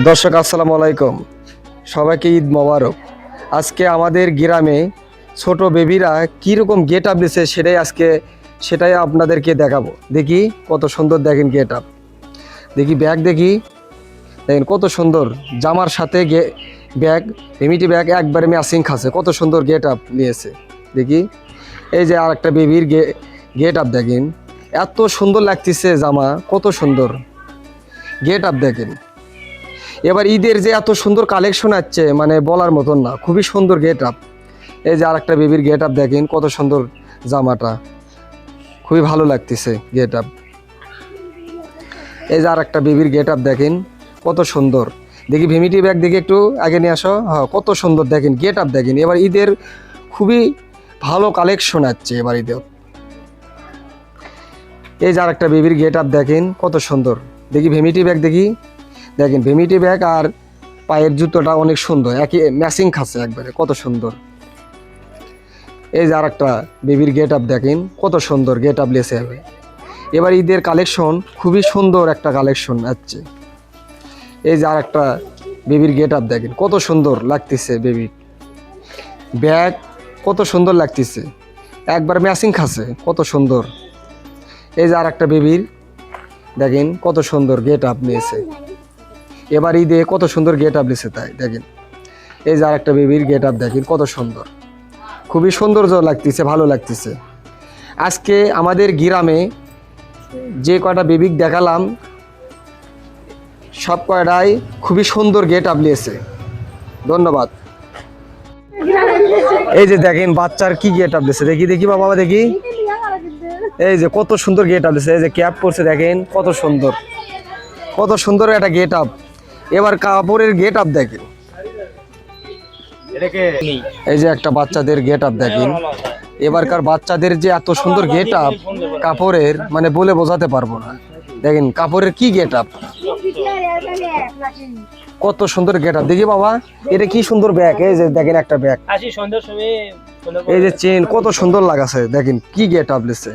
দর্শক আসসালামু আলাইকুম, সবাইকে ঈদ মোবারক। আজকে আমাদের গ্রামে ছোট বেবিরা কীরকম গেট আপ দিচ্ছে সেটাই আপনাদেরকে দেখাবো। দেখি কত সুন্দর, দেখেন গেট আপ, দেখি ব্যাগ, দেখেন কত সুন্দর জামার সাথে ব্যাগ, এমিটি ব্যাগ একবারে ম্যাচিং খাচ্ছে, কত সুন্দর গেট আপ নিয়েছে। দেখি এই যে আর একটা বেবির গেট আপ দেখেন, এত সুন্দর লাগতেছে জামা, কত সুন্দর গেট আপ দেখেন। এবার ঈদের যে এত সুন্দর কালেকশন আসছে মানে বলার মতন না, খুবই সুন্দর গেট আপ। এই যে আর একটা বেবির গেট আপ দেখেন, কত সুন্দর জামাটা, খুবই ভালো লাগতেছে গেট আপ। এই যে আর একটা বেবির গেট আপ দেখেন, কত সুন্দর। দেখি ভেমিটি ব্যাগ দেখি একটু আগে নিয়ে আসো। হ্যাঁ, কত সুন্দর দেখেন গেট আপ দেখেন। এবার ঈদের খুবই ভালো কালেকশন আসছে এবার ঈদের। এই যে আর একটা বেবির গেট আপ দেখেন, কত সুন্দর। দেখি ভেমিটি ব্যাগ দেখেন ভেমিটি ব্যাগ আর পায়ের জুতোটা অনেক সুন্দর, একই ম্যাচিং খাচ্ছে একবারে, কত সুন্দর। এই যে আর একটা বেবির গেট আপ দেখেন, কত সুন্দর গেট আপ লেসে হবে। এবার ঈদের কালেকশন খুবই সুন্দর একটা কালেকশন আসছে। এই যে আর একটা বেবির গেট আপ দেখেন, কত সুন্দর লাগতেছে বেবির ব্যাগ, কত সুন্দর লাগতেছে, একবার ম্যাচিং খাচ্ছে, কত সুন্দর। এই যে আর একটা বেবির দেখেন, কত সুন্দর গেট আপ নিয়েছে এবার ঈদে, কত সুন্দর গেট আপ দিচ্ছে তাই দেখেন। এই যে আর একটা বেবির গেট আপ দেখেন, কত সুন্দর, খুবই সৌন্দর্য লাগতেছে, ভালো লাগতেছে। আজকে আমাদের গ্রামে যে কয়টা বেবি দেখালাম সব কয়টাই খুবই সুন্দর গেট আপ নিয়েছে। ধন্যবাদ। এই যে দেখেন বাচ্চার কি গেট আপ দিচ্ছে, দেখি বাবা দেখি। এই যে কত সুন্দর গেট আপ দিচ্ছে, এই যে ক্যাপ পরছে দেখেন, কত সুন্দর একটা গেট আপ। এবার কাপড়ের গেট আপ দেখেন, এই যে একটা বাচ্চাদের গেট আপ দেখেন। এবারকার বাচ্চাদের যে এত সুন্দর গেট আপ কাপড়ের, মানে বলে বোঝাতে পারবো না। দেখেন কাপড়ের কি গেট আপ, কত সুন্দর গেট আপ। দেখি বাবা এটা কি সুন্দর ব্যাগ, এই যে দেখেন একটা ব্যাগ, এই যে চেন, কত সুন্দর লাগাছে, দেখেন কি গেট আপ দিচ্ছে।